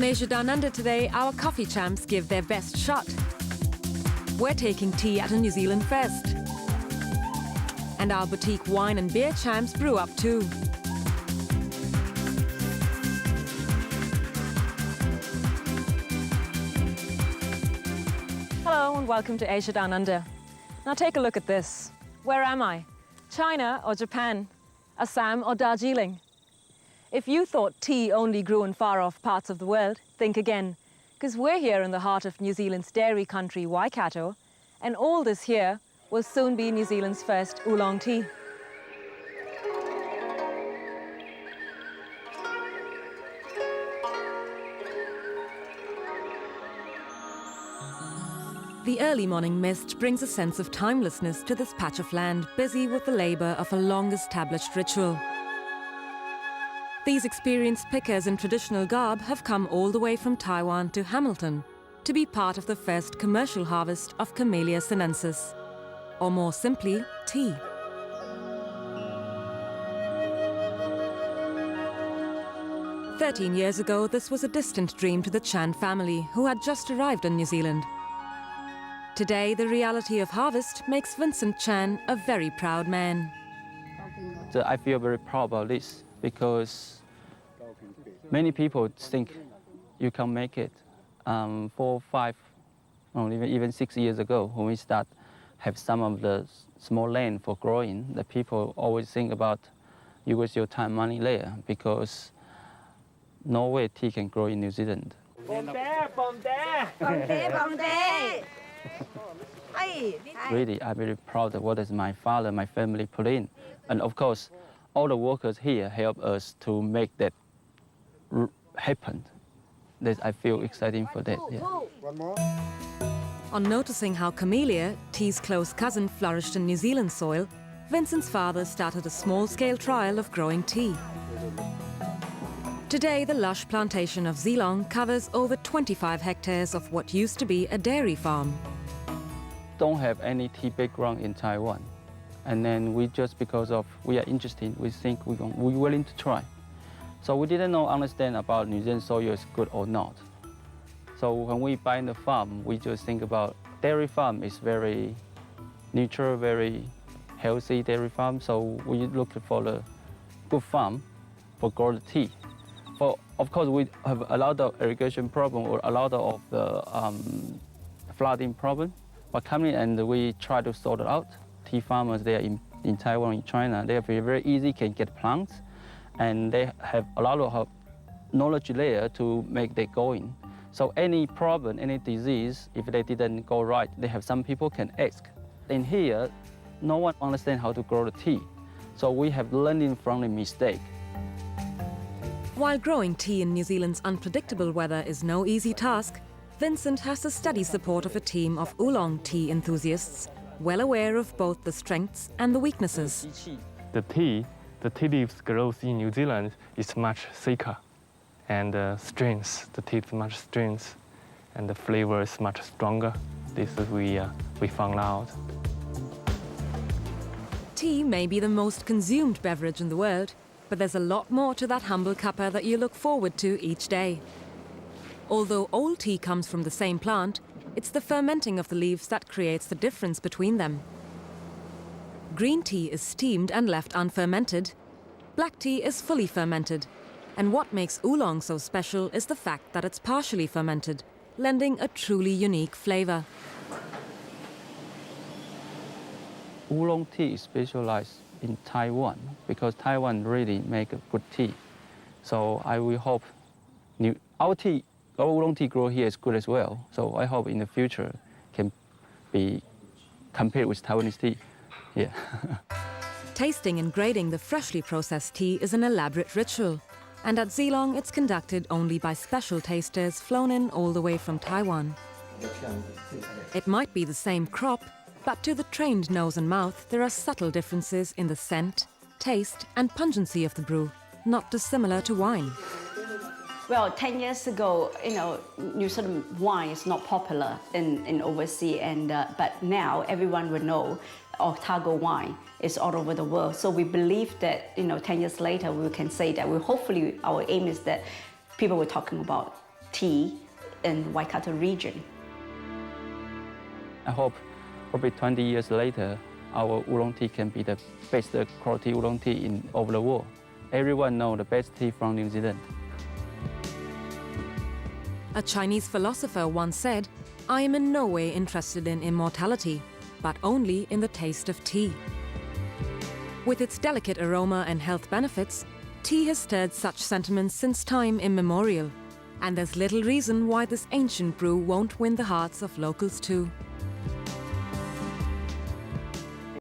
On Asia Down Under today, our coffee champs give their best shot. We're taking tea at a New Zealand fest. And our boutique wine and beer champs brew up too. Hello and welcome to Asia Down Under. Now take a look at this. Where am I? China or Japan? Assam or Darjeeling? If you thought tea only grew in far-off parts of the world, think again. Because we're here in the heart of New Zealand's dairy country, Waikato, and all this here will soon be New Zealand's first Oolong tea. The early morning mist brings a sense of timelessness to this patch of land busy with the labour of a long-established ritual. These experienced pickers in traditional garb have come all the way from Taiwan to Hamilton to be part of the first commercial harvest of Camellia sinensis, or more simply, tea. "13 years ago, this was a distant dream to the Chan family, who had just arrived in New Zealand. Today, the reality of harvest makes Vincent Chan a very proud man. I feel very proud about this because many people think you can make it. 4, 5, or even 6 years ago, when we have some of the small land for growing, the people always think about you waste your time, money there, because no way tea can grow in New Zealand. Really, I'm very proud of what is my father, my family put in. And of course, all the workers here help us to make that happen. I feel exciting for that. Yeah. One more. On noticing how camellia, tea's close cousin, flourished in New Zealand soil, Vincent's father started a small-scale trial of growing tea. Today, the lush plantation of Oolong covers over 25 hectares of what used to be a dairy farm. Don't have any tea background in Taiwan. And then because we are interested, we think we're willing to try. So we didn't understand about New Zealand soil is good or not. So when we buy the farm, we just think about dairy farm is very neutral, very healthy dairy farm. So we look for the good farm for grow the tea. Of course, we have a lot of irrigation problem or a lot of the flooding problem. But coming and we try to sort it out. Tea farmers there in Taiwan and China, they are very easy, can get plants, and they have a lot of knowledge there to make that going. So any problem, any disease, if they didn't go right, they have some people can ask. In here, no one understands how to grow the tea. So we have learning from the mistake. While growing tea in New Zealand's unpredictable weather is no easy task, Vincent has the steady support of a team of Oolong tea enthusiasts, well aware of both the strengths and the weaknesses. The tea leaves growth in New Zealand is much thicker, and the tea is much strength, and the flavor is much stronger. This is we found out. Tea may be the most consumed beverage in the world, but there's a lot more to that humble cuppa that you look forward to each day. Although all tea comes from the same plant, it's the fermenting of the leaves that creates the difference between them. Green tea is steamed and left unfermented. Black tea is fully fermented. And what makes Oolong so special is the fact that it's partially fermented, lending a truly unique flavor. Oolong tea is specialized in Taiwan because Taiwan really make a good tea. So I will hope our Oolong tea grow here is good as well. So I hope in the future can be compared with Taiwanese tea. Yeah. Tasting and grading the freshly processed tea is an elaborate ritual. And at Oolong, it's conducted only by special tasters flown in all the way from Taiwan. It might be the same crop, but to the trained nose and mouth, there are subtle differences in the scent, taste, and pungency of the brew, not dissimilar to wine. Well, 10 years ago, New Zealand wine is not popular in overseas, but now everyone will know Otago wine is all over the world. So we believe that 10 years later we can say that hopefully our aim is that people were talking about tea in Waikato region. I hope probably 20 years later, our oolong tea can be the best quality oolong tea in over the world. Everyone knows the best tea from New Zealand. A Chinese philosopher once said, "I am in no way interested in immortality, but only in the taste of tea." With its delicate aroma and health benefits, tea has stirred such sentiments since time immemorial. And there's little reason why this ancient brew won't win the hearts of locals too.